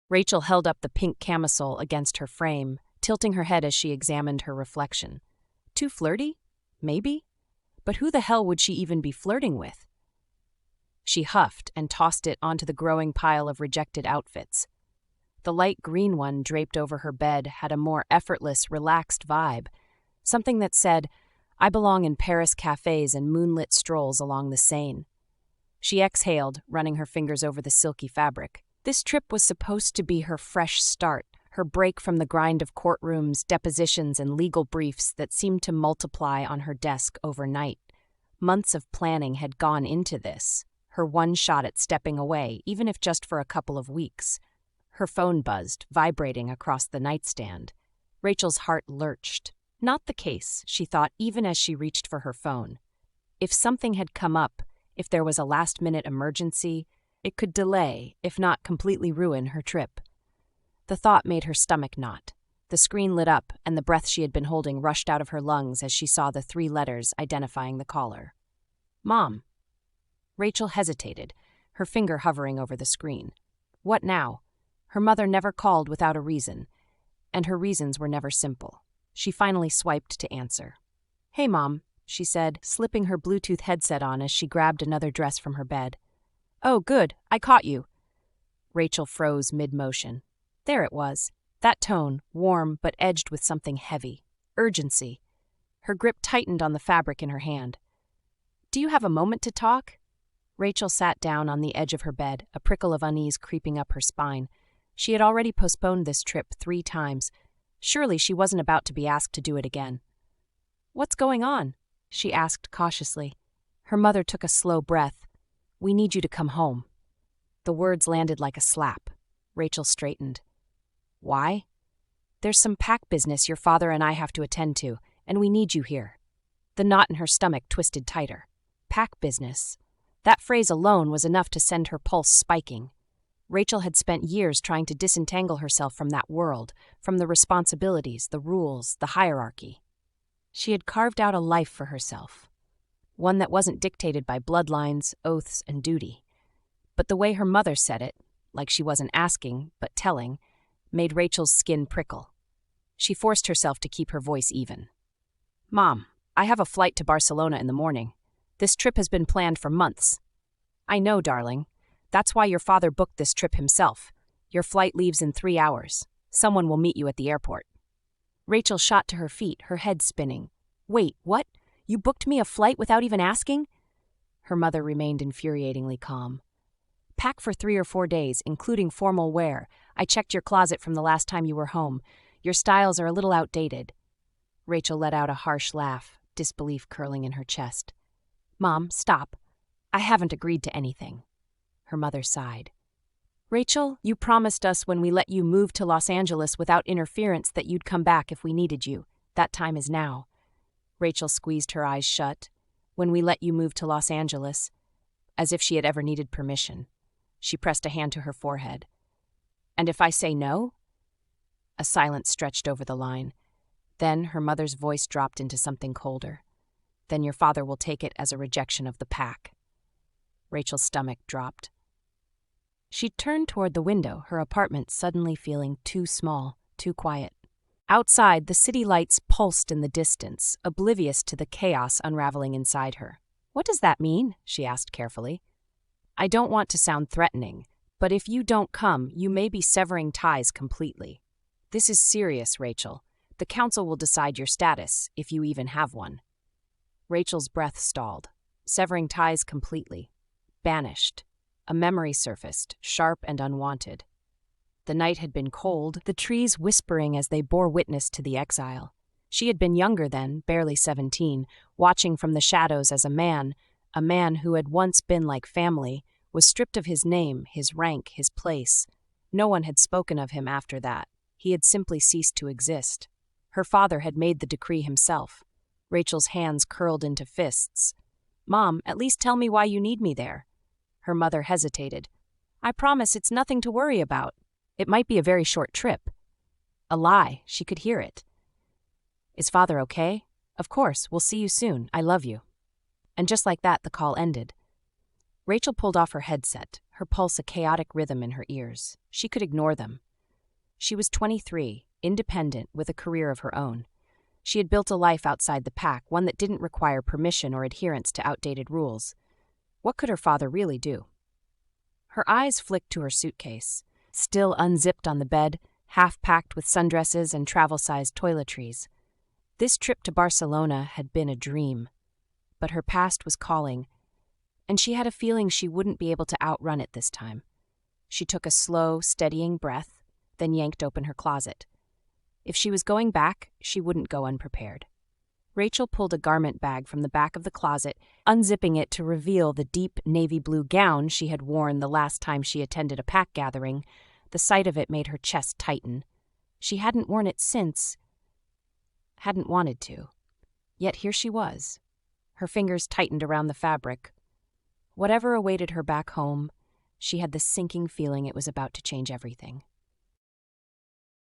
Rachel held up the pink camisole against her frame, tilting her head as she examined her reflection. Too flirty? Maybe. But who the hell would she even be flirting with? She huffed and tossed it onto the growing pile of rejected outfits. The light green one draped over her bed had a more effortless, relaxed vibe, something that said, "I belong in Paris cafes and moonlit strolls along the Seine." She exhaled, running her fingers over the silky fabric. This trip was supposed to be her fresh start, her break from the grind of courtrooms, depositions, and legal briefs that seemed to multiply on her desk overnight. Months of planning had gone into this, her one shot at stepping away, even if just for a couple of weeks. Her phone buzzed, vibrating across the nightstand. Rachel's heart lurched. Not the case, she thought, even as she reached for her phone. If something had come up, if there was a last-minute emergency, it could delay, if not completely ruin, her trip. The thought made her stomach knot. The screen lit up, and the breath she had been holding rushed out of her lungs as she saw the 3 letters identifying the caller. Mom. Rachel hesitated, her finger hovering over the screen. What now? Her mother never called without a reason, and her reasons were never simple. She finally swiped to answer. Hey, Mom, she said, slipping her Bluetooth headset on as she grabbed another dress from her bed. Oh, good, I caught you. Rachel froze mid-motion. There it was, that tone, warm but edged with something heavy, urgency. Her grip tightened on the fabric in her hand. Do you have a moment to talk? Rachel sat down on the edge of her bed, a prickle of unease creeping up her spine. She had already postponed this trip 3 times. Surely she wasn't about to be asked to do it again. What's going on? She asked cautiously. Her mother took a slow breath. We need you to come home. The words landed like a slap. Rachel straightened. Why? There's some pack business your father and I have to attend to, and we need you here. The knot in her stomach twisted tighter. Pack business. That phrase alone was enough to send her pulse spiking. Rachel had spent years trying to disentangle herself from that world, from the responsibilities, the rules, the hierarchy. She had carved out a life for herself, one that wasn't dictated by bloodlines, oaths, and duty. But the way her mother said it, like she wasn't asking, but telling, made Rachel's skin prickle. She forced herself to keep her voice even. Mom, I have a flight to Barcelona in the morning. This trip has been planned for months. I know, darling. That's why your father booked this trip himself. Your flight leaves in 3 hours. Someone will meet you at the airport. Rachel shot to her feet, her head spinning. Wait, what? You booked me a flight without even asking? Her mother remained infuriatingly calm. Pack for 3 or 4 days, including formal wear. I checked your closet from the last time you were home. Your styles are a little outdated. Rachel let out a harsh laugh, disbelief curling in her chest. Mom, stop. I haven't agreed to anything. Her mother sighed. Rachel, you promised us when we let you move to Los Angeles without interference that you'd come back if we needed you. That time is now. Rachel squeezed her eyes shut. When we let you move to Los Angeles, as if she had ever needed permission. She pressed a hand to her forehead. And if I say no? A silence stretched over the line. Then her mother's voice dropped into something colder. Then your father will take it as a rejection of the pack. Rachel's stomach dropped. She turned toward the window, her apartment suddenly feeling too small, too quiet. Outside, the city lights pulsed in the distance, oblivious to the chaos unraveling inside her. What does that mean? She asked carefully. I don't want to sound threatening, but if you don't come, you may be severing ties completely. This is serious, Rachel. The council will decide your status, if you even have one. Rachel's breath stalled. Severing ties completely. Banished. A memory surfaced, sharp and unwanted. The night had been cold, the trees whispering as they bore witness to the exile. She had been younger then, barely 17, watching from the shadows as a man who had once been like family, was stripped of his name, his rank, his place. No one had spoken of him after that. He had simply ceased to exist. Her father had made the decree himself. Rachel's hands curled into fists. Mom, at least tell me why you need me there. Her mother hesitated. I promise it's nothing to worry about. It might be a very short trip. A lie. She could hear it. Is father okay? Of course. We'll see you soon. I love you. And just like that, the call ended. Rachel pulled off her headset, her pulse a chaotic rhythm in her ears. She could ignore them. She was 23, independent, with a career of her own. She had built a life outside the pack, one that didn't require permission or adherence to outdated rules. What could her father really do? Her eyes flicked to her suitcase, still unzipped on the bed, half-packed with sundresses and travel-sized toiletries. This trip to Barcelona had been a dream. But her past was calling, and she had a feeling she wouldn't be able to outrun it this time. She took a slow, steadying breath, then yanked open her closet. If she was going back, she wouldn't go unprepared. Rachel pulled a garment bag from the back of the closet, unzipping it to reveal the deep navy blue gown she had worn the last time she attended a pack gathering. The sight of it made her chest tighten. She hadn't worn it since. Hadn't wanted to. Yet here she was. Her fingers tightened around the fabric. Whatever awaited her back home, she had the sinking feeling it was about to change everything.